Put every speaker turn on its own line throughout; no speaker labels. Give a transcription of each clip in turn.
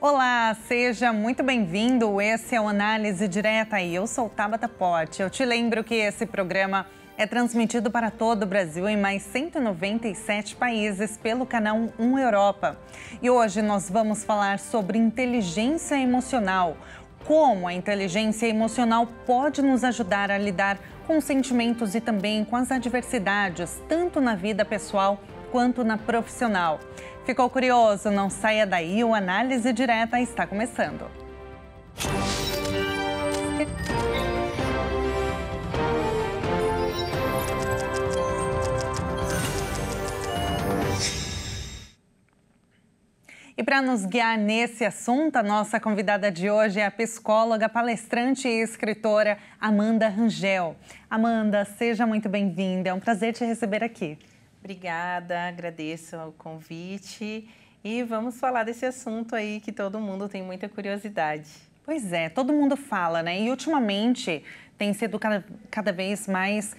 Olá, seja muito bem-vindo. Esse é o Análise Direta e eu sou Tabata Pote. Eu te lembro que esse programa é transmitido para todo o Brasil em mais 197 países pelo canal 1 Europa. E hoje nós vamos falar sobre inteligência emocional. Como a inteligência emocional pode nos ajudar a lidar com os sentimentos e também com as adversidades, tanto na vida pessoal quanto na profissional. Ficou curioso? Não saia daí, o Análise Direta está começando. E para nos guiar nesse assunto, a nossa convidada de hoje é a psicóloga, palestrante e escritora Amanda Rangel. Amanda, seja muito bem-vinda, é um prazer te receber aqui.
Obrigada, agradeço o convite e vamos falar desse assunto aí que todo mundo tem muita curiosidade.
Pois é, todo mundo fala, né? E ultimamente tem sido cada vez mais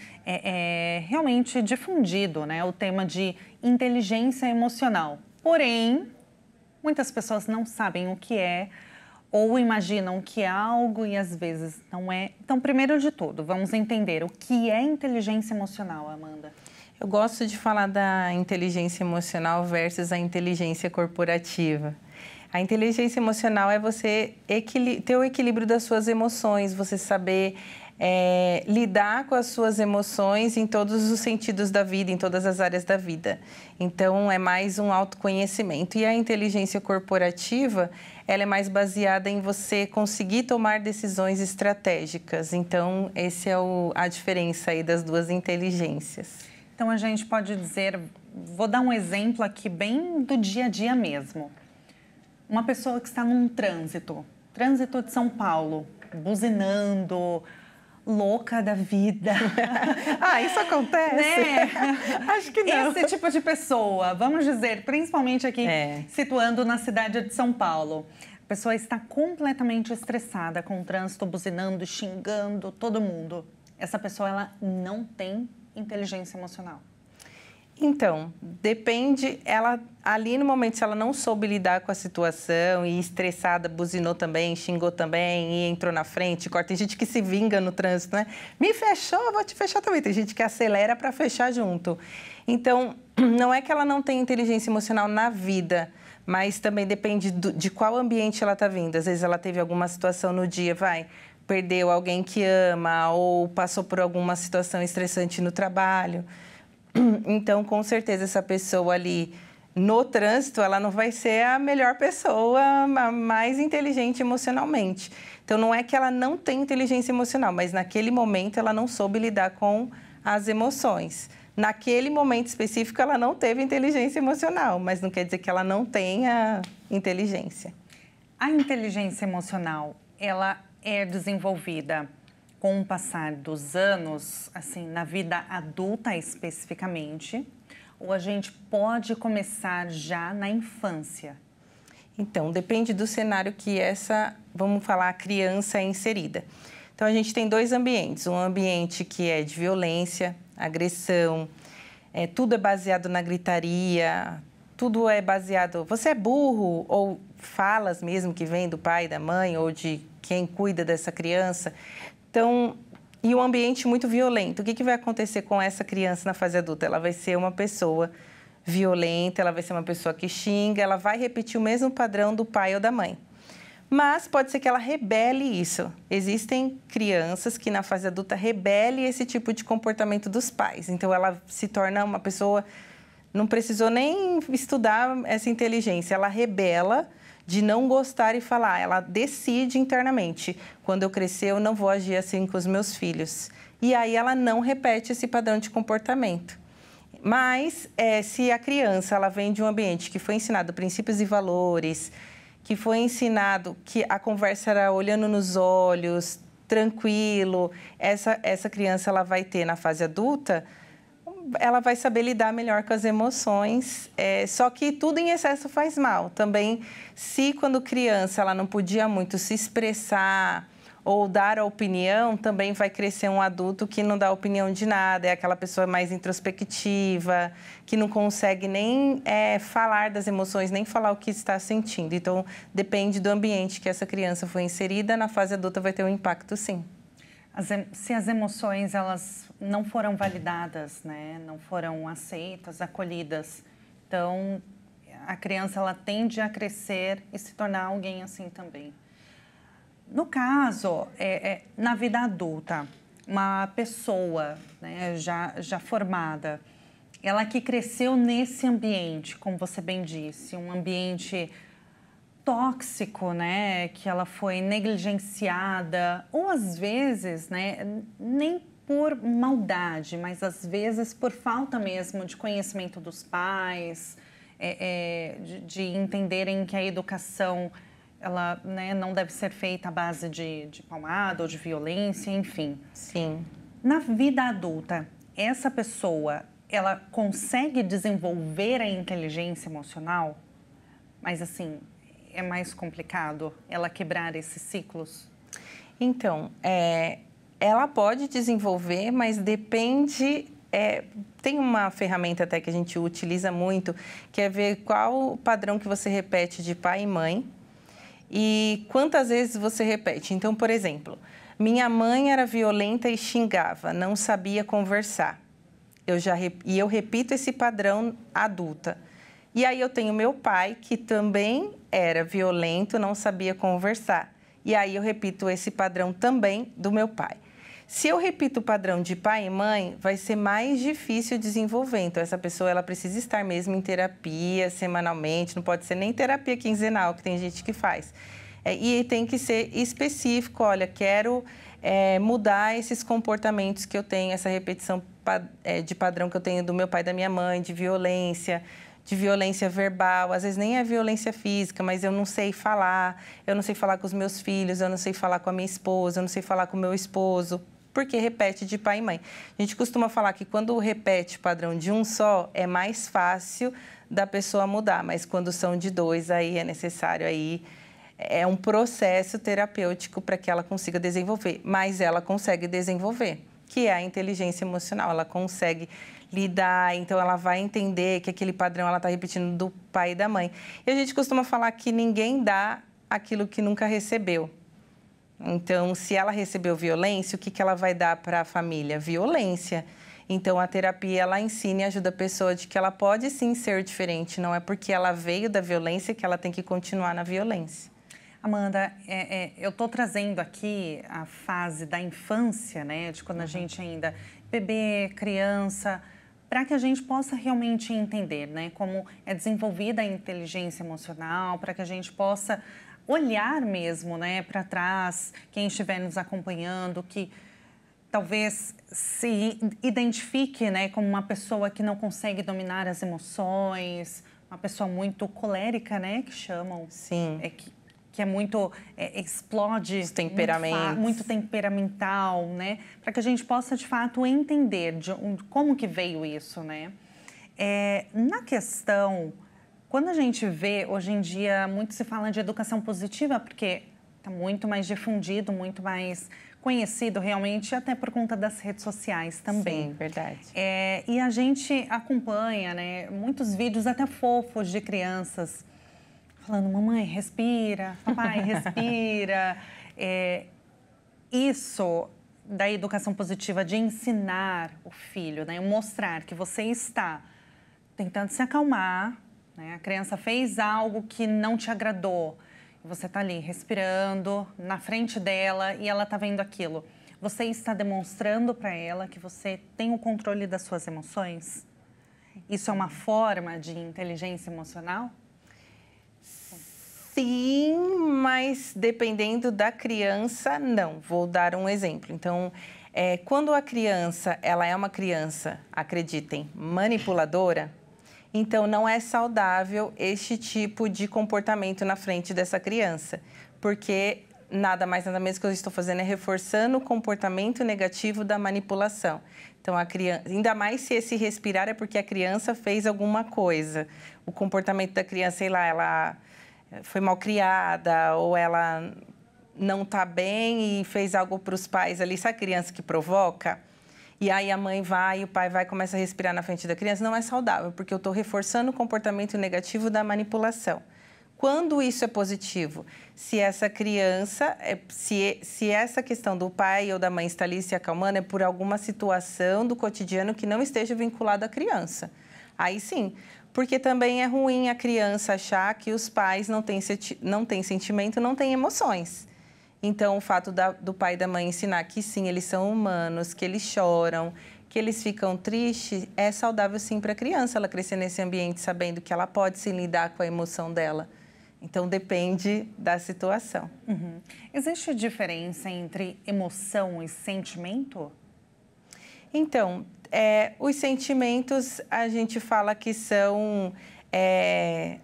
realmente difundido, né? O tema de inteligência emocional. Porém, muitas pessoas não sabem o que é ou imaginam que é algo e às vezes não é. Então, primeiro de tudo, vamos entender o que é inteligência emocional, Amanda.
Eu gosto de falar da inteligência emocional versus a inteligência corporativa. A inteligência emocional é você ter o equilíbrio das suas emoções, você saber lidar com as suas emoções em todos os sentidos da vida, em todas as áreas da vida. Então, é mais um autoconhecimento. E a inteligência corporativa, ela é mais baseada em você conseguir tomar decisões estratégicas. Então, essa é a diferença aí das duas inteligências.
Então, a gente pode dizer, vou dar um exemplo aqui bem do dia a dia mesmo. Uma pessoa que está num trânsito de São Paulo, buzinando, louca da vida.
Isso acontece?
Né?
Acho que não.
Esse tipo de pessoa, vamos dizer, principalmente aqui, situando na cidade de São Paulo. A pessoa está completamente estressada com o trânsito, buzinando, xingando todo mundo. Essa pessoa, ela não tem inteligência emocional.
Então, depende, ela ali no momento, se ela não soube lidar com a situação e estressada, buzinou também, xingou também e entrou na frente, corta. Tem gente que se vinga no trânsito, né? Me fechou, vou te fechar também. Tem gente que acelera para fechar junto. Então, não é que ela não tem inteligência emocional na vida, mas também depende de qual ambiente ela está vindo. Às vezes ela teve alguma situação no dia, perdeu alguém que ama ou passou por alguma situação estressante no trabalho. Então, com certeza, essa pessoa ali no trânsito, ela não vai ser a melhor pessoa, a mais inteligente emocionalmente. Então, não é que ela não tem inteligência emocional, mas naquele momento ela não soube lidar com as emoções. Naquele momento específico, ela não teve inteligência emocional, mas não quer dizer que ela não tenha inteligência.
A inteligência emocional, ela é desenvolvida com o passar dos anos, assim, na vida adulta especificamente, ou a gente pode começar já na infância?
Então, depende do cenário que vamos falar, a criança é inserida. Então, a gente tem dois ambientes, um ambiente que é de violência, agressão, tudo é baseado na gritaria, tudo é baseado, você é burro, ou falas mesmo que vem do pai, da mãe, ou de quem cuida dessa criança. Então, e um ambiente muito violento. O que vai acontecer com essa criança na fase adulta? Ela vai ser uma pessoa violenta, ela vai ser uma pessoa que xinga, ela vai repetir o mesmo padrão do pai ou da mãe. Mas pode ser que ela rebele isso. Existem crianças que na fase adulta rebelem esse tipo de comportamento dos pais. Então, ela se torna uma pessoa, não precisou nem estudar essa inteligência, ela rebela de não gostar e falar, ela decide internamente, quando eu crescer eu não vou agir assim com os meus filhos. E aí ela não repete esse padrão de comportamento. Mas se a criança ela vem de um ambiente que foi ensinado princípios e valores, que foi ensinado que a conversa era olhando nos olhos, tranquilo, essa criança ela vai ter na fase adulta, ela vai saber lidar melhor com as emoções, só que tudo em excesso faz mal. Também, se quando criança ela não podia muito se expressar ou dar a opinião, também vai crescer um adulto que não dá opinião de nada, é aquela pessoa mais introspectiva, que não consegue nem falar das emoções, nem falar o que está sentindo. Então, depende do ambiente que essa criança foi inserida, na fase adulta vai ter um impacto, sim.
Se as emoções elas não foram validadas, né, não foram aceitas, acolhidas, então a criança ela tende a crescer e se tornar alguém assim também. No caso, na vida adulta, uma pessoa, né, já formada, ela que cresceu nesse ambiente, como você bem disse, um ambiente tóxico, né, que ela foi negligenciada, ou às vezes, né, nem por maldade, mas às vezes por falta mesmo de conhecimento dos pais, de entenderem que a educação ela, né, não deve ser feita à base de palmada ou de violência, enfim.
Sim.
Na vida adulta, essa pessoa, ela consegue desenvolver a inteligência emocional? Mas, assim, é mais complicado ela quebrar esses ciclos?
Então, ela pode desenvolver, mas depende... tem uma ferramenta até que a gente utiliza muito, que é ver qual o padrão que você repete de pai e mãe, e quantas vezes você repete. Então, por exemplo, minha mãe era violenta e xingava, não sabia conversar. Eu repito esse padrão adulta. E aí eu tenho meu pai, que também era violento, não sabia conversar. E aí eu repito esse padrão também do meu pai. Se eu repito o padrão de pai e mãe, vai ser mais difícil desenvolver. Então, essa pessoa ela precisa estar mesmo em terapia semanalmente, não pode ser nem terapia quinzenal, que tem gente que faz. E tem que ser específico, olha, quero mudar esses comportamentos que eu tenho, essa repetição de padrão que eu tenho do meu pai e da minha mãe, de violência verbal, às vezes nem é violência física, mas eu não sei falar com os meus filhos, eu não sei falar com a minha esposa, eu não sei falar com o meu esposo, porque repete de pai e mãe. A gente costuma falar que quando repete o padrão de um só, é mais fácil da pessoa mudar, mas quando são de dois, aí é necessário, aí é um processo terapêutico para que ela consiga desenvolver, mas ela consegue desenvolver, que é a inteligência emocional, ela consegue lidar, então ela vai entender que aquele padrão ela está repetindo do pai e da mãe. E a gente costuma falar que ninguém dá aquilo que nunca recebeu. Então, se ela recebeu violência, o que ela vai dar para a família? Violência. Então, a terapia, ela ensina e ajuda a pessoa de que ela pode sim ser diferente, não é porque ela veio da violência que ela tem que continuar na violência.
Amanda, eu estou trazendo aqui a fase da infância, né, de quando a gente ainda bebê, criança, para que a gente possa realmente entender, né, como é desenvolvida a inteligência emocional, para que a gente possa olhar mesmo, né, para trás, quem estiver nos acompanhando, que talvez se identifique, né, como uma pessoa que não consegue dominar as emoções, uma pessoa muito colérica, né, que chamam.
Sim.
Que é muito, explode,
os temperamentos.
Muito temperamental, né? Para que a gente possa, de fato, entender como que veio isso, né? Na questão, quando a gente vê, hoje em dia, muito se fala de educação positiva, porque está muito mais difundido, muito mais conhecido realmente, até por conta das redes sociais também.
Sim, verdade.
E a gente acompanha, né, muitos vídeos até fofos de crianças falando, mamãe, respira, papai, respira. Isso da educação positiva, de ensinar o filho, né? Mostrar que você está tentando se acalmar, né? A criança fez algo que não te agradou, você está ali respirando na frente dela e ela está vendo aquilo. Você está demonstrando para ela que você tem o controle das suas emoções? Isso é uma forma de inteligência emocional?
Sim, mas dependendo da criança, não. Vou dar um exemplo. Então, quando a criança, ela é uma criança, acreditem, manipuladora, então não é saudável este tipo de comportamento na frente dessa criança, porque nada mais, nada menos que eu estou fazendo é reforçando o comportamento negativo da manipulação. Então, a criança, ainda mais se esse respirar é porque a criança fez alguma coisa. O comportamento da criança, sei lá, ela foi mal criada ou ela não está bem e fez algo para os pais ali, sabe a criança que provoca? E aí a mãe vai, o pai vai, começa a respirar na frente da criança, não é saudável, porque eu estou reforçando o comportamento negativo da manipulação. Quando isso é positivo? Se essa criança, se essa questão do pai ou da mãe está ali se acalmando, é por alguma situação do cotidiano que não esteja vinculada à criança. Aí sim, porque também é ruim a criança achar que os pais não têm sentimento, não têm emoções. Então, o fato do pai e da mãe ensinar que sim, eles são humanos, que eles choram, que eles ficam tristes, é saudável sim para a criança ela crescer nesse ambiente sabendo que ela pode sim lidar com a emoção dela. Então, depende da situação.
Uhum. Existe diferença entre emoção e sentimento?
Então, os sentimentos, a gente fala que são...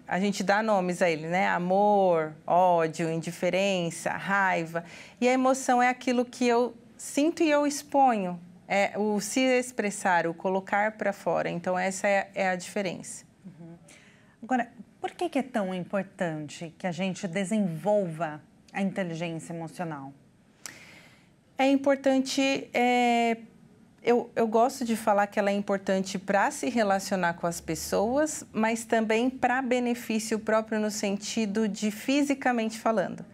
a gente dá nomes a ele, né? Amor, ódio, indiferença, raiva. E a emoção é aquilo que eu sinto e eu exponho. É o se expressar, o colocar para fora. Então, essa é a diferença.
Uhum. Agora, por que é tão importante que a gente desenvolva a inteligência emocional?
É importante... Eu gosto de falar que ela é importante para se relacionar com as pessoas, mas também para benefício próprio no sentido de fisicamente falando.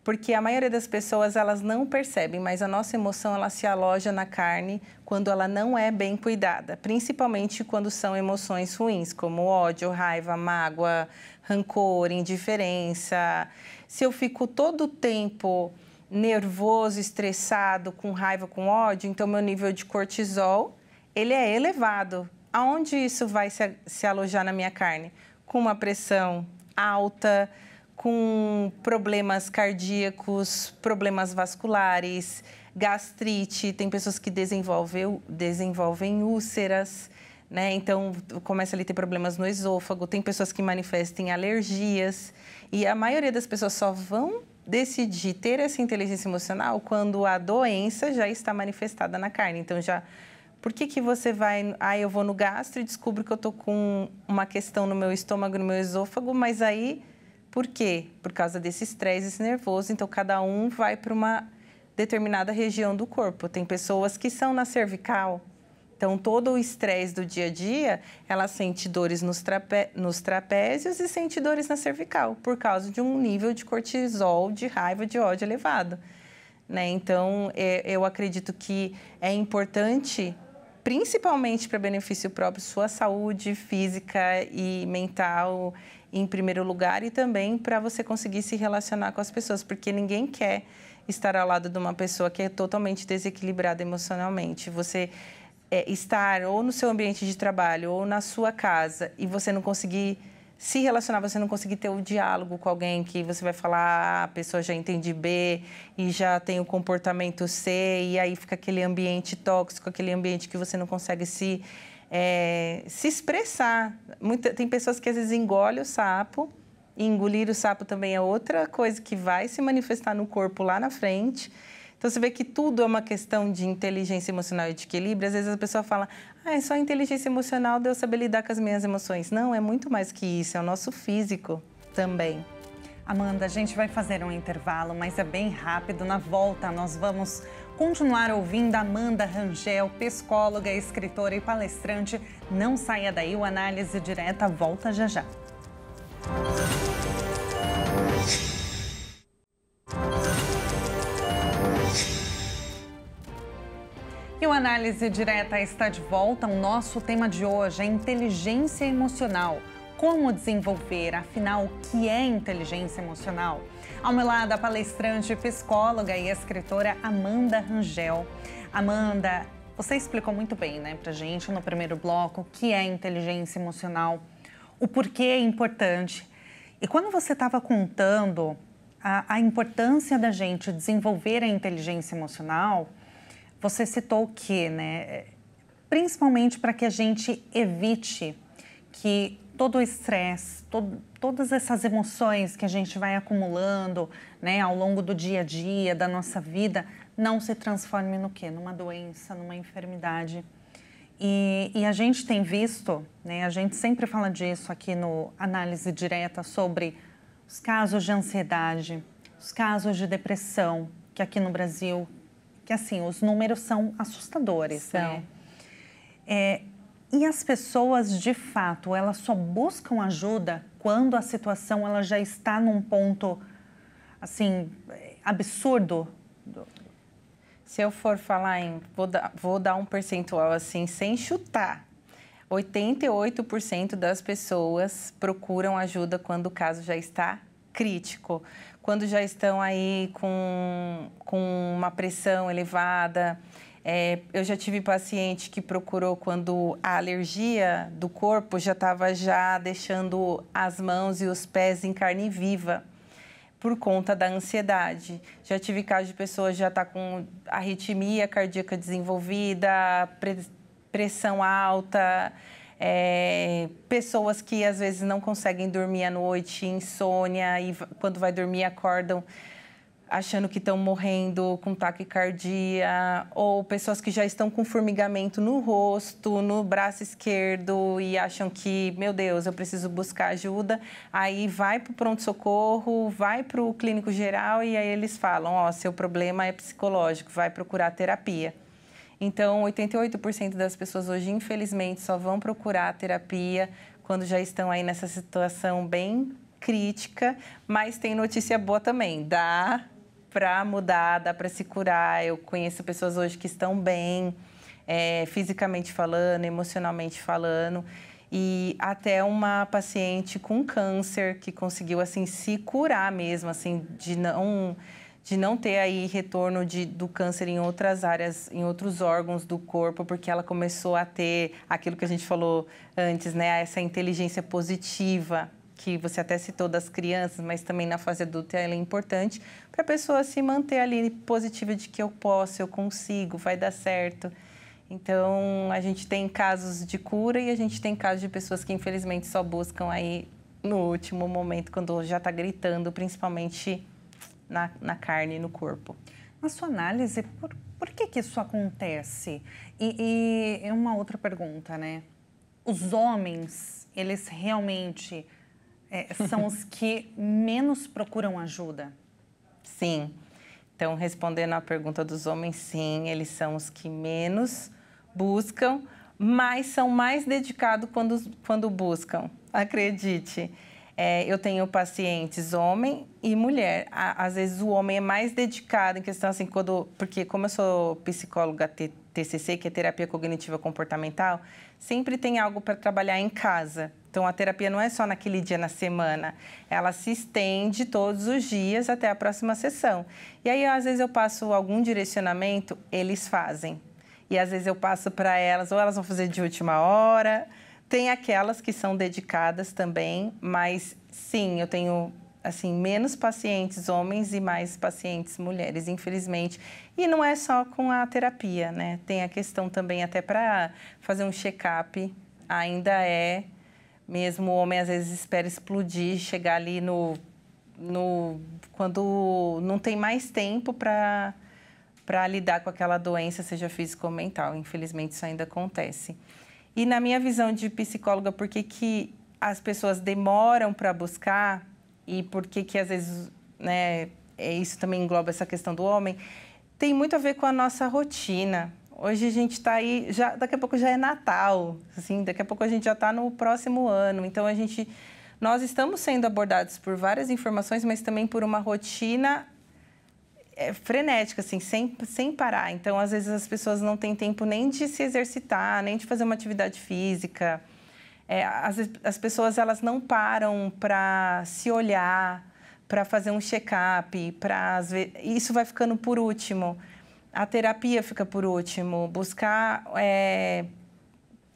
Porque a maioria das pessoas, elas não percebem, mas a nossa emoção, ela se aloja na carne quando ela não é bem cuidada. Principalmente quando são emoções ruins, como ódio, raiva, mágoa, rancor, indiferença. Se eu fico todo o tempo nervoso, estressado, com raiva, com ódio, então meu nível de cortisol, ele é elevado. Aonde isso vai se alojar na minha carne? Com uma pressão alta, com problemas cardíacos, problemas vasculares, gastrite, tem pessoas que desenvolvem úlceras, né? Então, começa ali a ter problemas no esôfago, tem pessoas que manifestam alergias, e a maioria das pessoas só vão decidir ter essa inteligência emocional quando a doença já está manifestada na carne. Então, por que você vai... eu vou no gastro e descubro que eu estou com uma questão no meu estômago, no meu esôfago, mas aí, por quê? Por causa desse estresse, esse nervoso. Então, cada um vai para uma determinada região do corpo. Tem pessoas que são na cervical. Então, todo o estresse do dia a dia, ela sente dores nos trapézios e sente dores na cervical, por causa de um nível de cortisol, de raiva, de ódio elevado, né? Então, eu acredito que é importante, principalmente para benefício próprio, sua saúde física e mental em primeiro lugar, e também para você conseguir se relacionar com as pessoas, porque ninguém quer estar ao lado de uma pessoa que é totalmente desequilibrada emocionalmente. Você... estar ou no seu ambiente de trabalho ou na sua casa e você não conseguir se relacionar, você não conseguir ter o diálogo com alguém que você vai falar, a pessoa já entende B e já tem o comportamento C, e aí fica aquele ambiente tóxico, aquele ambiente que você não consegue se expressar. Tem pessoas que às vezes engolem o sapo, e engolir o sapo também é outra coisa que vai se manifestar no corpo lá na frente. Então, você vê que tudo é uma questão de inteligência emocional e de equilíbrio. Às vezes a pessoa fala, é só inteligência emocional de eu saber lidar com as minhas emoções. Não, é muito mais que isso, é o nosso físico também.
Amanda, a gente vai fazer um intervalo, mas é bem rápido. Na volta, nós vamos continuar ouvindo a Amanda Rangel, psicóloga, escritora e palestrante. Não saia daí, o Análise Direta volta já já. E o Análise Direta está de volta. O nosso tema de hoje é inteligência emocional. Como desenvolver? Afinal, o que é inteligência emocional? Ao meu lado, a palestrante, psicóloga e escritora Amanda Rangel. Amanda, você explicou muito bem, né, pra gente no primeiro bloco o que é inteligência emocional, o porquê é importante. E quando você estava contando a importância da gente desenvolver a inteligência emocional, você citou o quê, né? Principalmente para que a gente evite que todo o estresse, todas essas emoções que a gente vai acumulando, né, ao longo do dia a dia, da nossa vida, não se transforme no quê? Numa doença, numa enfermidade. E a gente tem visto, né, a gente sempre fala disso aqui no Análise Direta, sobre os casos de ansiedade, os casos de depressão, que aqui no Brasil, que assim, os números são assustadores,
São.
né? E as pessoas, de fato, elas só buscam ajuda quando a situação ela já está num ponto, assim, absurdo?
Se eu for falar vou dar um percentual assim, sem chutar. 88% das pessoas procuram ajuda quando o caso já está crítico. Quando já estão aí com uma pressão elevada. Eu já tive paciente que procurou quando a alergia do corpo já estava deixando as mãos e os pés em carne viva por conta da ansiedade. Já tive caso de pessoas já estar com arritmia cardíaca desenvolvida, pressão alta, pessoas que às vezes não conseguem dormir à noite, insônia, e quando vai dormir acordam achando que estão morrendo com taquicardia, ou pessoas que já estão com formigamento no rosto, no braço esquerdo e acham que, meu Deus, eu preciso buscar ajuda. Aí vai para o pronto-socorro, vai para o clínico geral e aí eles falam, seu problema é psicológico, vai procurar terapia. Então, 88% das pessoas hoje, infelizmente, só vão procurar terapia quando já estão aí nessa situação bem crítica, mas tem notícia boa também, dá para mudar, dá para se curar. Eu conheço pessoas hoje que estão bem, fisicamente falando, emocionalmente falando, e até uma paciente com câncer que conseguiu assim se curar mesmo, assim, de não ter aí retorno do câncer em outras áreas, em outros órgãos do corpo, porque ela começou a ter aquilo que a gente falou antes, né, essa inteligência positiva, que você até citou das crianças, mas também na fase adulta ela é importante para a pessoa se manter ali positiva de que eu posso, eu consigo, vai dar certo. Então, a gente tem casos de cura e a gente tem casos de pessoas que infelizmente só buscam aí no último momento, quando já está gritando, principalmente na carne e no corpo.
Na sua análise, por que isso acontece? E uma outra pergunta, né? Os homens, eles realmente são os que menos procuram ajuda?
Sim. Então, respondendo à pergunta dos homens, sim, eles são os que menos buscam, mas são mais dedicados quando buscam, acredite. Eu tenho pacientes homem e mulher. Às vezes o homem é mais dedicado em questão assim, porque como eu sou psicóloga TCC, que é terapia cognitiva comportamental, sempre tem algo para trabalhar em casa. Então a terapia não é só naquele dia na semana, ela se estende todos os dias até a próxima sessão. E aí às vezes eu passo algum direcionamento, eles fazem. E às vezes eu passo para elas, ou elas vão fazer de última hora. Tem aquelas que são dedicadas também, mas sim, eu tenho assim menos pacientes homens e mais pacientes mulheres, infelizmente. E não é só com a terapia, né? Tem a questão também até para fazer um check-up, ainda mesmo o homem às vezes espera explodir, chegar ali quando não tem mais tempo para lidar com aquela doença, seja física ou mental. Infelizmente isso ainda acontece. E na minha visão de psicóloga, por que as pessoas demoram para buscar e por que às vezes, né, isso também engloba essa questão do homem, tem muito a ver com a nossa rotina. Hoje a gente está aí, daqui a pouco já é Natal, assim, daqui a pouco a gente já está no próximo ano. Então, nós estamos sendo abordados por várias informações, mas também por uma rotina frenética, assim, sem parar. Então, às vezes, as pessoas não têm tempo nem de se exercitar, nem de fazer uma atividade física. Às vezes, as pessoas elas não param para se olhar, para fazer um check-up, isso vai ficando por último. A terapia fica por último, buscar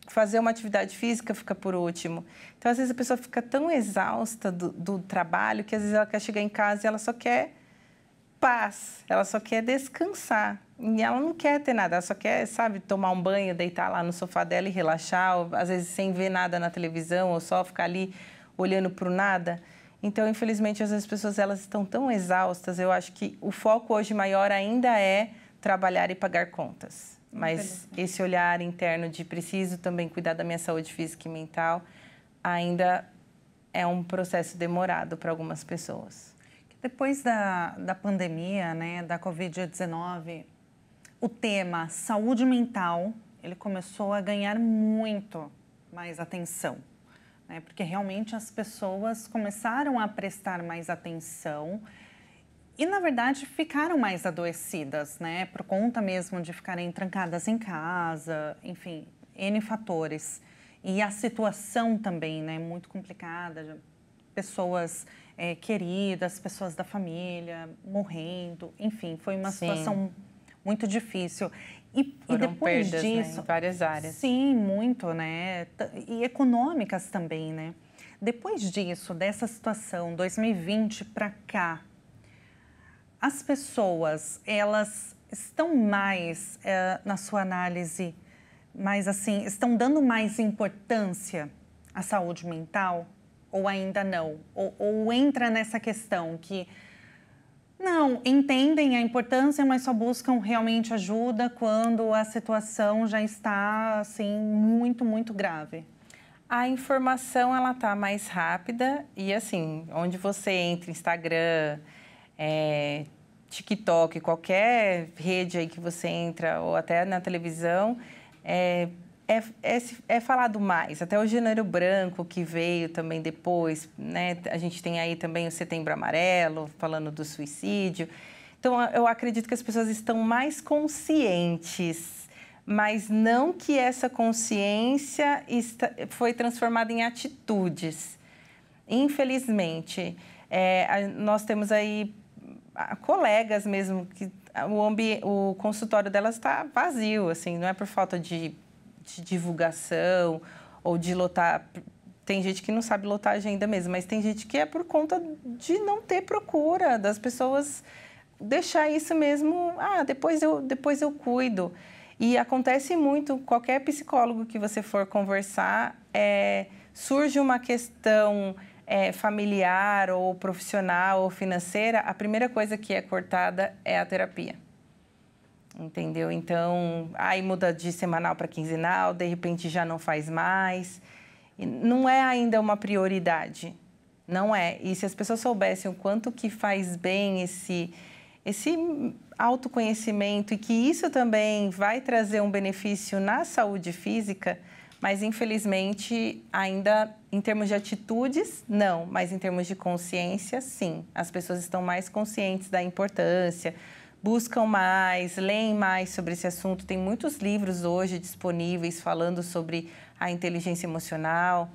fazer uma atividade física fica por último. Então, às vezes, a pessoa fica tão exausta do trabalho que, às vezes, ela quer chegar em casa e ela só quer paz, ela só quer descansar. E ela não quer ter nada, ela só quer, sabe, tomar um banho, deitar lá no sofá dela e relaxar, ou, às vezes, sem ver nada na televisão, ou só ficar ali olhando para o nada. Então, infelizmente, às vezes, as pessoas elas estão tão exaustas. Eu acho que o foco hoje maior ainda é trabalhar e pagar contas. Mas esse olhar interno de preciso também cuidar da minha saúde física e mental ainda é um processo demorado para algumas pessoas.
Depois da pandemia, né, da Covid-19, o tema saúde mental, ele começou a ganhar muito mais atenção, né, porque realmente as pessoas começaram a prestar mais atenção e, na verdade, ficaram mais adoecidas, né, por conta mesmo de ficarem trancadas em casa, enfim, N fatores. E a situação também, né, muito complicada, pessoas queridas, pessoas da família morrendo, enfim, foi uma situação muito difícil. E depois
perdas,
disso,
né, em várias áreas.
Sim, muito, né? E econômicas também, né? Depois disso, dessa situação, 2020 para cá, as pessoas, elas estão mais, na sua análise, mais assim, estão dando mais importância à saúde mental? Ou ainda não? Ou entra nessa questão que não entendem a importância, mas só buscam realmente ajuda quando a situação já está assim muito, muito grave?
A informação ela tá mais rápida e assim, onde você entra, Instagram, TikTok, qualquer rede aí que você entra ou até na televisão, é falado mais. Até o Janeiro Branco, que veio também depois, né? A gente tem aí também o Setembro Amarelo, falando do suicídio. Então, eu acredito que as pessoas estão mais conscientes, mas não que essa consciência foi transformada em atitudes. Infelizmente, nós temos aí colegas mesmo que o consultório delas está vazio, assim, não é por falta de divulgação ou de lotar. Tem gente que não sabe lotar agenda mesmo, mas tem gente que é por conta de não ter procura, das pessoas deixar isso mesmo, depois eu cuido. E acontece muito, qualquer psicólogo que você for conversar, surge uma questão familiar ou profissional ou financeira, a primeira coisa que é cortada é a terapia. Entendeu? Então, aí muda de semanal para quinzenal, de repente já não faz mais. E não é ainda uma prioridade, não é. E se as pessoas soubessem o quanto que faz bem esse autoconhecimento e que isso também vai trazer um benefício na saúde física, mas infelizmente ainda em termos de atitudes, não, mas em termos de consciência, sim. As pessoas estão mais conscientes da importância, buscam mais, leem mais sobre esse assunto. Tem muitos livros hoje disponíveis falando sobre a inteligência emocional.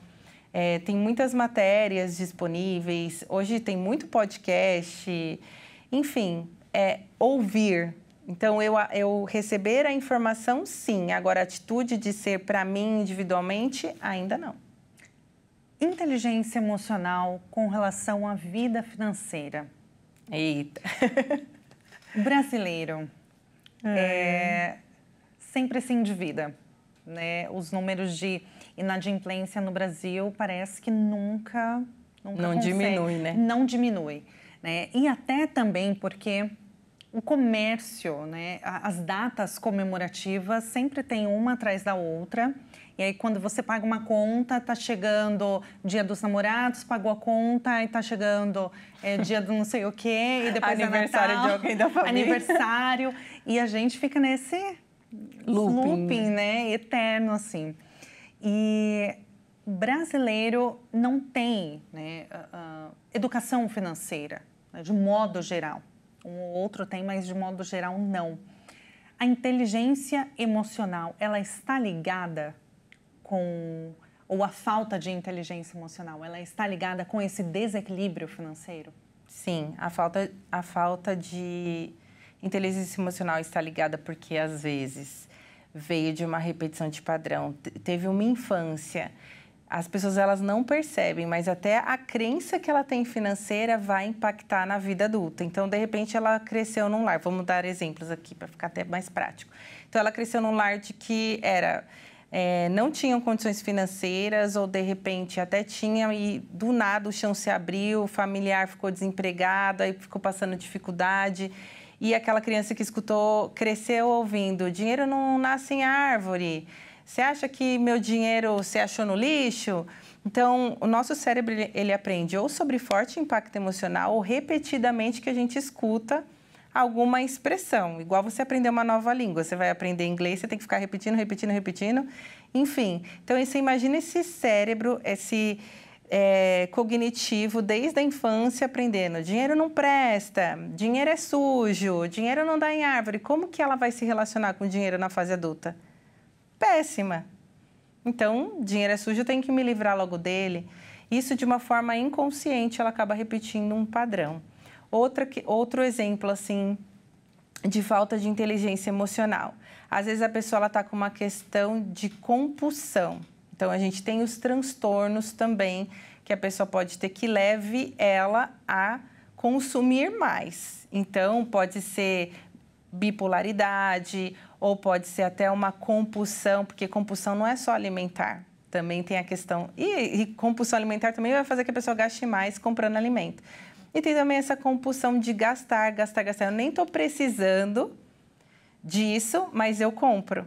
Tem muitas matérias disponíveis. Hoje tem muito podcast. Enfim, ouvir. Então, eu receber a informação, sim. Agora, a atitude de ser para mim individualmente, ainda não.
Inteligência emocional com relação à vida financeira.
Eita!
O brasileiro sempre se endivida, né? Os números de inadimplência no Brasil parece que nunca
não diminui, né?
Não diminui, né? E até também porque o comércio, né? As datas comemorativas sempre tem uma atrás da outra. E aí, quando você paga uma conta, tá chegando Dia dos Namorados, pagou a conta, e tá chegando dia do não sei o quê, e depois
aniversário
Natal,
de alguém da família.
Aniversário. E a gente fica nesse looping, né? Eterno, assim. E brasileiro não tem, né, educação financeira, né, de modo geral. Um ou outro tem, mas de modo geral não. A inteligência emocional, ela está ligada ou a falta de inteligência emocional, ela está ligada com esse desequilíbrio financeiro?
Sim, a falta de inteligência emocional está ligada porque, às vezes, veio de uma repetição de padrão. Teve uma infância. As pessoas elas não percebem, mas até a crença que ela tem financeira vai impactar na vida adulta. Então, de repente, ela cresceu num lar. Vamos dar exemplos aqui para ficar até mais prático. Então, ela cresceu num lar de que não tinham condições financeiras ou, de repente, até tinha e, do nada, o chão se abriu, o familiar ficou desempregado, aí ficou passando dificuldade. E aquela criança que escutou, cresceu ouvindo, dinheiro não nasce em árvore. Você acha que meu dinheiro se achou no lixo? Então, o nosso cérebro, ele aprende ou sobre forte impacto emocional ou repetidamente que a gente escuta alguma expressão. Igual você aprender uma nova língua, você vai aprender inglês, você tem que ficar repetindo, repetindo, repetindo. Enfim, então você imagina esse cérebro, esse cognitivo desde a infância aprendendo. Dinheiro não presta, dinheiro é sujo, dinheiro não dá em árvore. Como que ela vai se relacionar com dinheiro na fase adulta? Péssima. Então, dinheiro é sujo, eu tenho que me livrar logo dele. Isso, de uma forma inconsciente, ela acaba repetindo um padrão. Outro exemplo, assim, de falta de inteligência emocional. Às vezes, a pessoa está com uma questão de compulsão. Então, a gente tem os transtornos também, que a pessoa pode ter que leve ela a consumir mais. Então, pode ser bipolaridade, ou pode ser até uma compulsão, porque compulsão não é só alimentar, também tem a questão... E compulsão alimentar também vai fazer que a pessoa gaste mais comprando alimento. E tem também essa compulsão de gastar. Eu nem estou precisando disso, mas eu compro.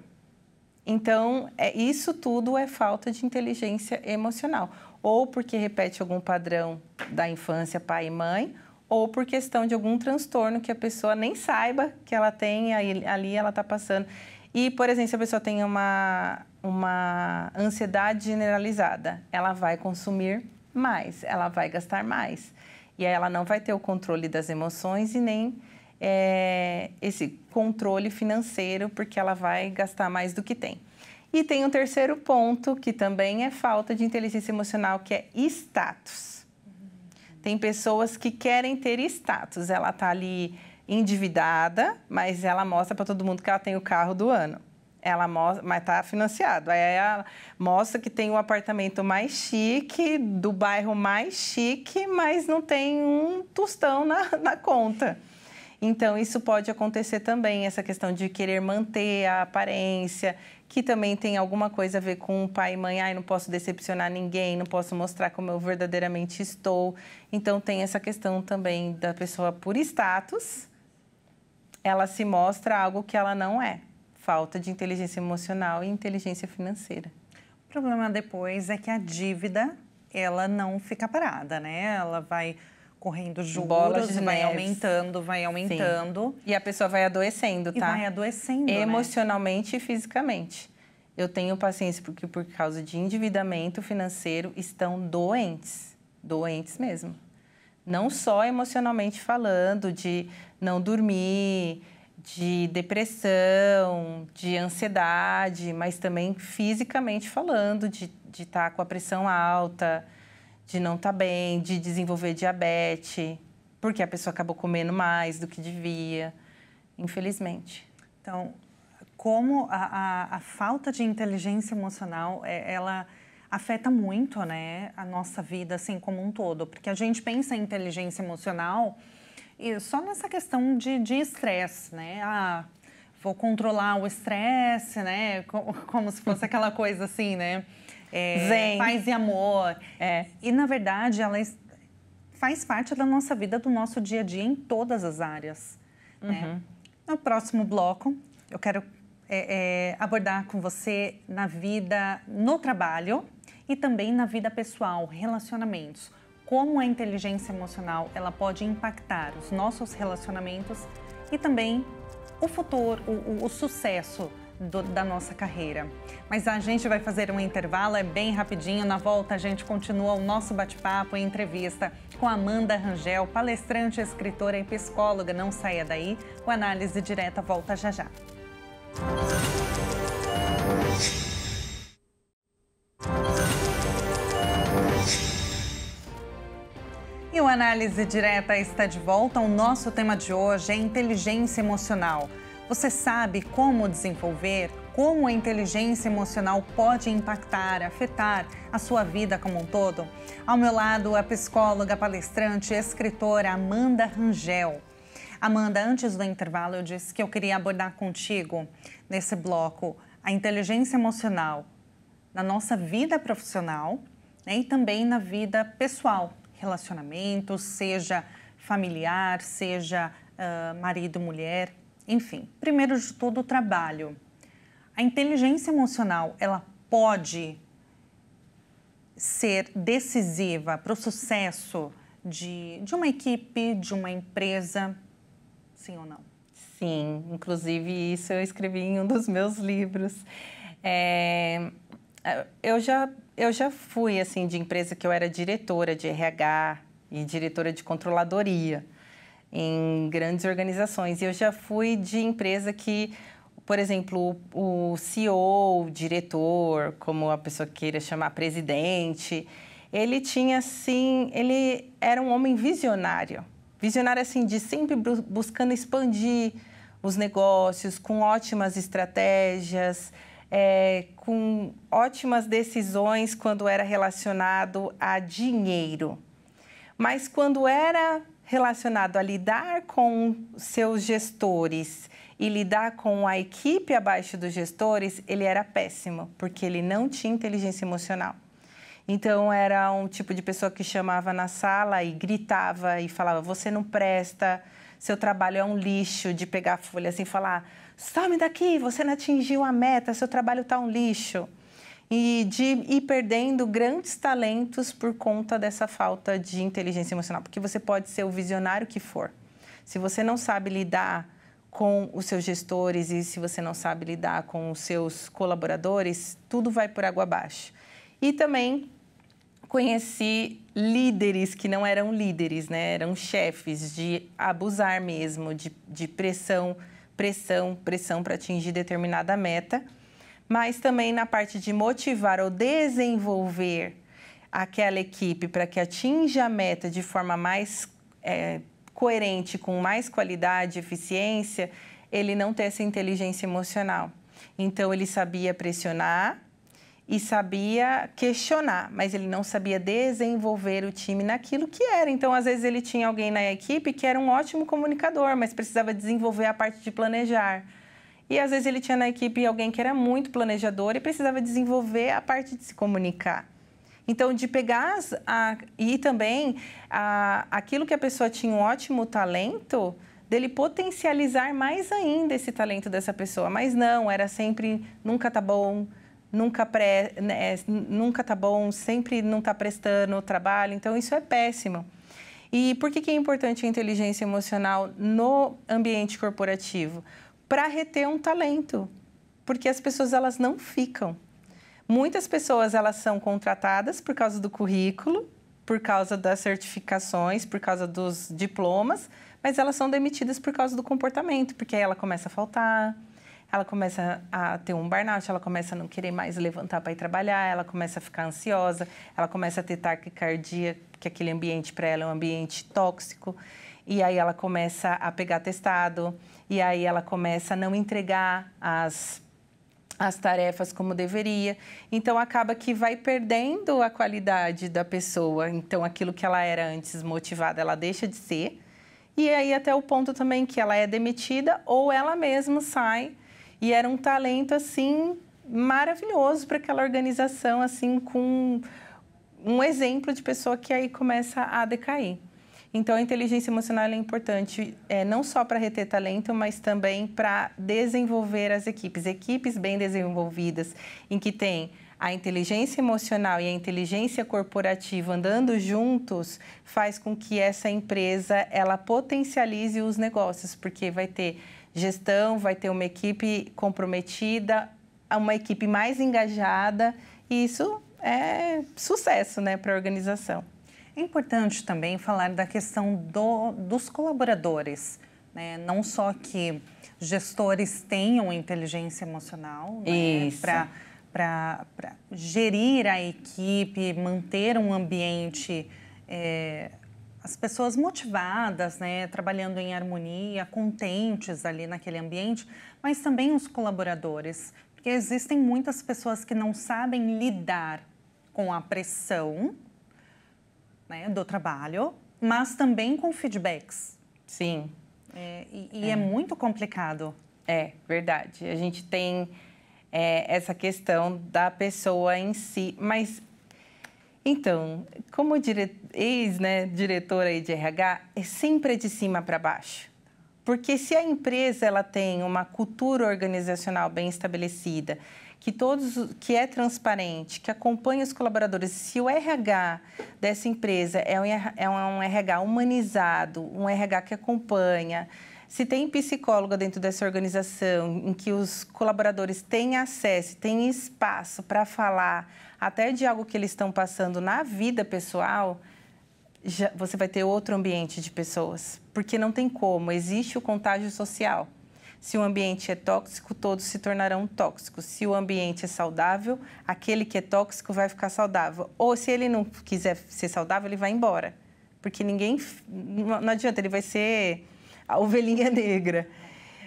Então, isso tudo é falta de inteligência emocional. Ou porque repete algum padrão da infância, pai e mãe, ou por questão de algum transtorno que a pessoa nem saiba que ela tem, ali ela está passando. E, por exemplo, se a pessoa tem uma ansiedade generalizada, ela vai consumir mais, ela vai gastar mais. E aí ela não vai ter o controle das emoções e nem esse controle financeiro, porque ela vai gastar mais do que tem. E tem um terceiro ponto, que também é falta de inteligência emocional, que é status. Tem pessoas que querem ter status. Ela está ali endividada, mas ela mostra para todo mundo que ela tem o carro do ano. Ela mostra, mas está financiado. Aí ela mostra que tem o apartamento mais chique, do bairro mais chique, mas não tem um tostão na conta. Então, isso pode acontecer também, essa questão de querer manter a aparência, que também tem alguma coisa a ver com o pai e mãe. Ai, não posso decepcionar ninguém, não posso mostrar como eu verdadeiramente estou. Então, tem essa questão também da pessoa, por status, ela se mostra algo que ela não é. Falta de inteligência emocional e inteligência financeira.
O problema depois é que a dívida, ela não fica parada, né? Ela vai correndo juros, vai aumentando.
Sim. E a pessoa vai adoecendo, tá?
E vai adoecendo,
emocionalmente, né? E fisicamente. Eu tenho pacientes porque, por causa de endividamento financeiro, estão doentes. Doentes mesmo. Não só emocionalmente falando, de não dormir, de depressão, de ansiedade, mas também fisicamente falando, de estar com a pressão alta, de não estar bem, de desenvolver diabetes, porque a pessoa acabou comendo mais do que devia, infelizmente.
Então, como a falta de inteligência emocional, ela afeta muito, né, a nossa vida, assim, como um todo. Porque a gente pensa em inteligência emocional e só nessa questão de estresse, né? Ah, vou controlar o estresse, né? Como se fosse aquela coisa assim, né?
Zen.
Paz e amor. E, na verdade, ela faz parte da nossa vida, do nosso dia a dia, em todas as áreas. Né? No próximo bloco, eu quero abordar com você na vida, no trabalho e também na vida pessoal, relacionamentos. Como a inteligência emocional ela pode impactar os nossos relacionamentos e também o futuro, o sucesso da nossa carreira. Mas a gente vai fazer um intervalo, é bem rapidinho. Na volta a gente continua o nosso bate-papo e entrevista com Amanda Rangel, palestrante, escritora e psicóloga. Não saia daí, o Análise Direta volta já já. E o Análise Direta está de volta. O nosso tema de hoje é inteligência emocional. Você sabe como desenvolver? Como a inteligência emocional pode impactar, afetar a sua vida como um todo? Ao meu lado, a psicóloga, palestrante e escritora Amanda Rangel. Amanda, antes do intervalo, eu disse que eu queria abordar contigo, nesse bloco, a inteligência emocional na nossa vida profissional, né, e também na vida pessoal. Relacionamentos, seja familiar, seja marido, mulher, enfim. Primeiro de tudo, o trabalho. A inteligência emocional, ela pode ser decisiva para o sucesso de uma equipe, de uma empresa? Sim ou não?
Sim, inclusive isso eu escrevi em um dos meus livros. Eu já fui assim de empresa que eu era diretora de RH e diretora de controladoria em grandes organizações. E eu já fui de empresa que, por exemplo, o CEO, o diretor, como a pessoa queira chamar, presidente, ele tinha assim, ele era um homem visionário. Visionário assim de sempre buscando expandir os negócios, com ótimas estratégias, com ótimas decisões quando era relacionado a dinheiro. Mas quando era relacionado a lidar com seus gestores e lidar com a equipe abaixo dos gestores, ele era péssimo, porque ele não tinha inteligência emocional. Então, era um tipo de pessoa que chamava na sala e gritava e falava: você não presta, seu trabalho é um lixo, de pegar a folha assim e falar: some daqui, você não atingiu a meta, seu trabalho está um lixo. E de ir perdendo grandes talentos por conta dessa falta de inteligência emocional. Porque você pode ser o visionário que for. Se você não sabe lidar com os seus gestores e se você não sabe lidar com os seus colaboradores, tudo vai por água abaixo. E também conheci líderes que não eram líderes, né? Eram chefes, de abusar mesmo, de pressão para atingir determinada meta. Mas também na parte de motivar ou desenvolver aquela equipe para que atinja a meta de forma mais coerente, com mais qualidade e eficiência, ele não tem essa inteligência emocional. Então, ele sabia pressionar e sabia questionar, mas ele não sabia desenvolver o time naquilo que era. Então, às vezes, ele tinha alguém na equipe que era um ótimo comunicador, mas precisava desenvolver a parte de planejar. E, às vezes, ele tinha na equipe alguém que era muito planejador e precisava desenvolver a parte de se comunicar. Então, de pegar e também aquilo que a pessoa tinha um ótimo talento, dele potencializar mais ainda esse talento dessa pessoa. Mas não, era sempre nunca tá bom, nunca tá bom, sempre não tá prestando o trabalho. Então, isso é péssimo. E por que é importante a inteligência emocional no ambiente corporativo? Para reter um talento, porque as pessoas elas não ficam. Muitas pessoas elas são contratadas por causa do currículo, por causa das certificações, por causa dos diplomas, mas elas são demitidas por causa do comportamento, porque aí ela começa a faltar, ela começa a ter um burnout, ela começa a não querer mais levantar para ir trabalhar, ela começa a ficar ansiosa, ela começa a ter taquicardia, que aquele ambiente para ela é um ambiente tóxico, e aí ela começa a pegar atestado, e aí ela começa a não entregar as tarefas como deveria. Então, acaba que vai perdendo a qualidade da pessoa. Então, aquilo que ela era antes motivada, ela deixa de ser. E aí, até o ponto também que ela é demitida ou ela mesma sai. E era um talento, assim, maravilhoso para aquela organização, assim, com um exemplo de pessoa que aí começa a decair. Então, a inteligência emocional é importante não só para reter talento, mas também para desenvolver as equipes. Equipes bem desenvolvidas, em que tem a inteligência emocional e a inteligência corporativa andando juntos, faz com que essa empresa ela potencialize os negócios, porque vai ter gestão, vai ter uma equipe comprometida, uma equipe mais engajada, e isso é sucesso, né, para a organização.
É importante também falar da questão dos colaboradores, né? Não só que gestores tenham inteligência emocional, né? Para gerir a equipe, manter um ambiente, as pessoas motivadas, né? Trabalhando em harmonia, contentes ali naquele ambiente, mas também os colaboradores, porque existem muitas pessoas que não sabem lidar com a pressão, né, do trabalho, mas também com feedbacks.
Sim.
É muito complicado.
É, verdade. A gente tem essa questão da pessoa em si. Mas, então, como ex-diretora de RH, é sempre de cima para baixo. Porque se a empresa ela tem uma cultura organizacional bem estabelecida, que é transparente, que acompanha os colaboradores. Se o RH dessa empresa é um RH humanizado, um RH que acompanha, se tem psicóloga dentro dessa organização, em que os colaboradores têm acesso, têm espaço para falar até de algo que eles estão passando na vida pessoal, você vai ter outro ambiente de pessoas. Porque não tem como, existe o contágio social. Se o ambiente é tóxico, todos se tornarão tóxicos. Se o ambiente é saudável, aquele que é tóxico vai ficar saudável. Ou se ele não quiser ser saudável, ele vai embora. Porque não adianta, ele vai ser a ovelhinha negra.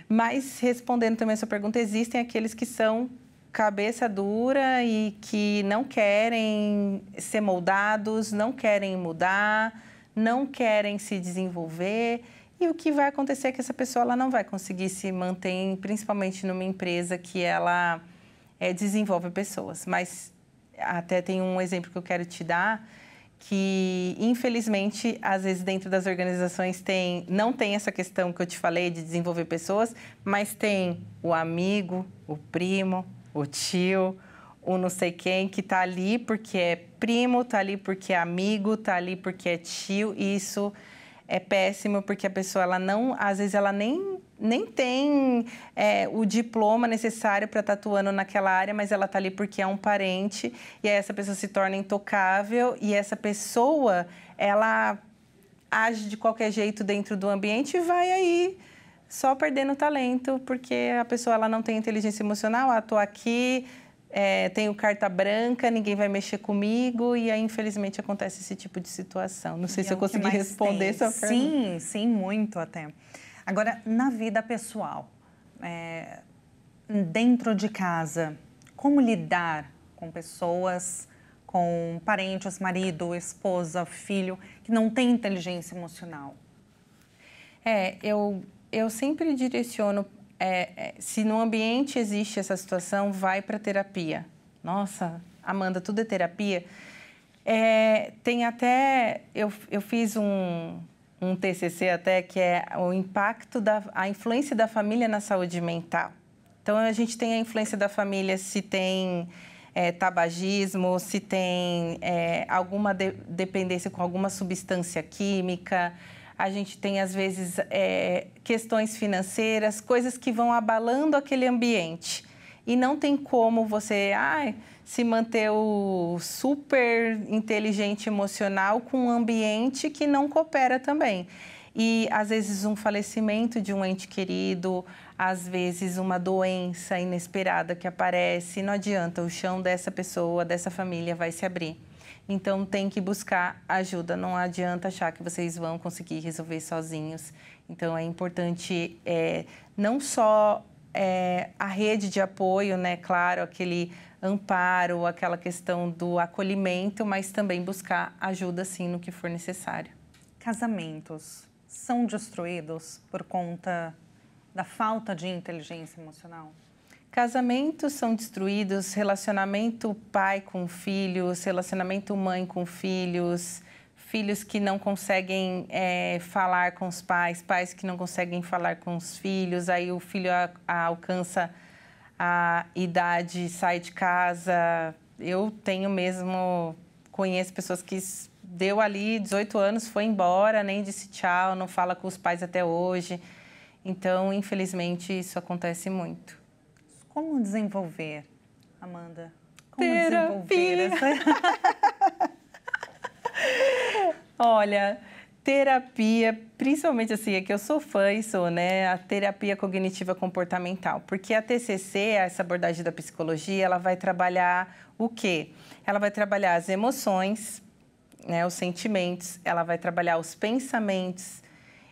Mas, respondendo também a sua pergunta, existem aqueles que são cabeça dura e que não querem ser moldados, não querem mudar, não querem se desenvolver. E o que vai acontecer é que essa pessoa ela não vai conseguir se manter, principalmente numa empresa que ela desenvolve pessoas. Mas até tem um exemplo que eu quero te dar, que infelizmente, às vezes dentro das organizações não tem essa questão que eu te falei de desenvolver pessoas, mas tem o amigo, o primo, o tio, o não sei quem, que está ali porque é primo, está ali porque é amigo, está ali porque é tio, e isso é péssimo, porque a pessoa, às vezes, ela nem tem o diploma necessário para estar atuando naquela área, mas ela está ali porque é um parente, e aí essa pessoa se torna intocável, e essa pessoa, ela age de qualquer jeito dentro do ambiente e vai aí só perdendo talento, porque a pessoa ela não tem inteligência emocional, estou aqui, tenho carta branca, ninguém vai mexer comigo, e aí, infelizmente, acontece esse tipo de situação. Não sei se eu consegui responder essa pergunta.
Sim, muito até. Agora, na vida pessoal, dentro de casa, como lidar com pessoas, com parentes, marido, esposa, filho, que não têm inteligência emocional?
Eu sempre direciono, se no ambiente existe essa situação, vai para terapia. Nossa, Amanda, tudo é terapia. Tem até, eu fiz um TCC até, que é o impacto a influência da família na saúde mental. Então, a gente tem a influência da família se tem tabagismo, se tem alguma dependência com alguma substância química. A gente tem, às vezes, questões financeiras, coisas que vão abalando aquele ambiente. E não tem como você se manter o super inteligente emocional com um ambiente que não coopera também. E, às vezes, um falecimento de um ente querido, às vezes, uma doença inesperada que aparece, não adianta, o chão dessa pessoa, dessa família vai se abrir. Então, tem que buscar ajuda, não adianta achar que vocês vão conseguir resolver sozinhos. Então, é importante não só a rede de apoio, né? Claro, aquele amparo, aquela questão do acolhimento, mas também buscar ajuda, sim, no que for necessário.
Casamentos são destruídos por conta da falta de inteligência emocional?
Casamentos são destruídos, relacionamento pai com filhos, relacionamento mãe com filhos, filhos que não conseguem falar com os pais, pais que não conseguem falar com os filhos, aí o filho alcança a idade, sai de casa. Eu conheço pessoas que deu ali 18 anos, foi embora, nem disse tchau, não fala com os pais até hoje. Então, infelizmente, isso acontece muito.
Como desenvolver, Amanda?
Como desenvolver Olha, terapia, principalmente assim, é que eu sou fã e sou, né? A terapia cognitiva comportamental. Porque a TCC, essa abordagem da psicologia, ela vai trabalhar o quê? Ela vai trabalhar as emoções, né? Os sentimentos, ela vai trabalhar os pensamentos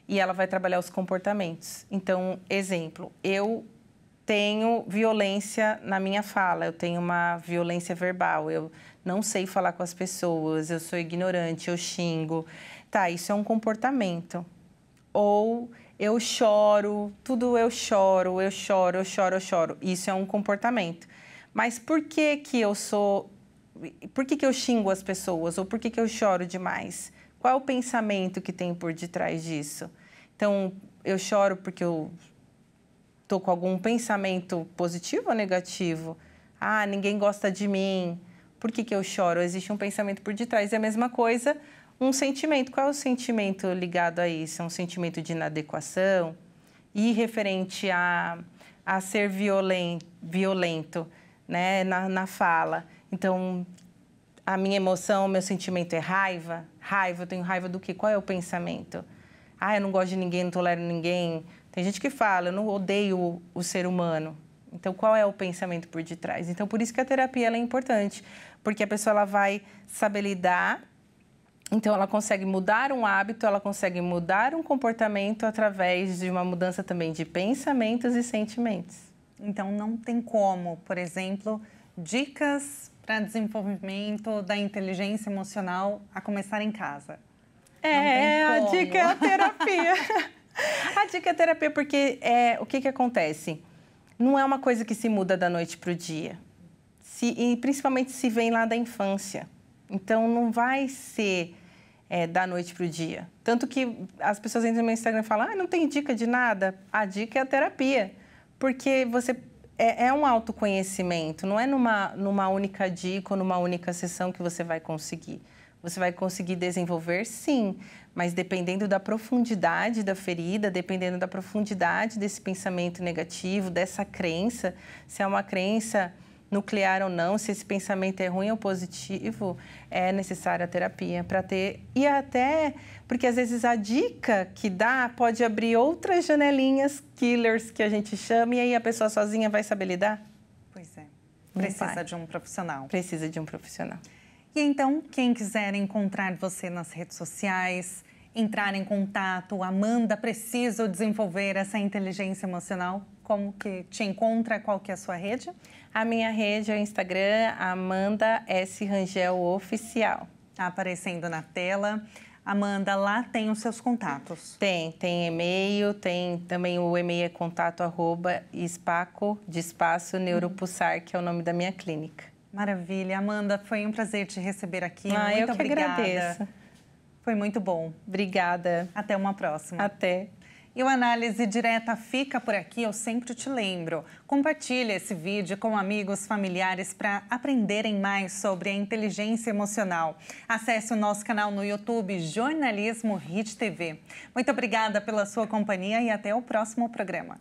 e ela vai trabalhar os comportamentos. Então, exemplo, eu tenho violência na minha fala, eu tenho uma violência verbal, eu não sei falar com as pessoas, eu sou ignorante, eu xingo. Tá, isso é um comportamento. Ou eu choro, tudo eu choro. Isso é um comportamento. Mas por que eu xingo as pessoas? Ou por que eu choro demais? Qual é o pensamento que tem por detrás disso? Então, eu choro porque eu estou com algum pensamento positivo ou negativo? Ah, ninguém gosta de mim. Por que eu choro? Existe um pensamento por detrás. E a mesma coisa, um sentimento. Qual é o sentimento ligado a isso? É um sentimento de inadequação e referente a ser violento, né, na fala. Então, a minha emoção, o meu sentimento é raiva. Raiva, eu tenho raiva do quê? Qual é o pensamento? Ah, eu não gosto de ninguém, não tolero ninguém. Tem gente que fala, eu não odeio o ser humano. Então, qual é o pensamento por detrás? Então, por isso que a terapia ela é importante, porque a pessoa ela vai saber lidar, então ela consegue mudar um hábito, ela consegue mudar um comportamento através de uma mudança também de pensamentos e sentimentos.
Então, não tem como, por exemplo, dicas para desenvolvimento da inteligência emocional a começar em casa.
A dica é a terapia. A dica é a terapia porque o que acontece? Não é uma coisa que se muda da noite para o dia. E principalmente se vem lá da infância. Então, não vai ser da noite para o dia. Tanto que as pessoas entram no meu Instagram e falam, não tem dica de nada. A dica é a terapia. Porque você é um autoconhecimento, não é numa única dica ou numa única sessão que você vai conseguir. Você vai conseguir desenvolver, sim, mas dependendo da profundidade da ferida, dependendo da profundidade desse pensamento negativo, dessa crença, se é uma crença nuclear ou não, se esse pensamento é ruim ou positivo, é necessária a terapia para ter... E até porque, às vezes, a dica que dá pode abrir outras janelinhas killers, que a gente chama, e aí a pessoa sozinha vai saber lidar?
Pois é. Precisa de um profissional.
Precisa de um profissional.
E então, quem quiser encontrar você nas redes sociais, entrar em contato, Amanda, preciso desenvolver essa inteligência emocional, como que te encontra? Qual que é a sua rede?
A minha rede é o Instagram, Amanda S. Rangel Oficial.
Tá aparecendo na tela. Amanda, lá tem os seus contatos.
Tem e-mail, tem também o e-mail é contato@espaco, de espaço, neuropulsar, que é o nome da minha clínica.
Maravilha. Amanda, foi um prazer te receber aqui.
Muito
eu que
obrigada.
Agradeço. Foi muito bom.
Obrigada.
Até uma próxima.
Até.
E o Análise Direta fica por aqui, eu sempre te lembro. Compartilhe esse vídeo com amigos, familiares para aprenderem mais sobre a inteligência emocional. Acesse o nosso canal no YouTube, Jornalismo Hit TV. Muito obrigada pela sua companhia e até o próximo programa.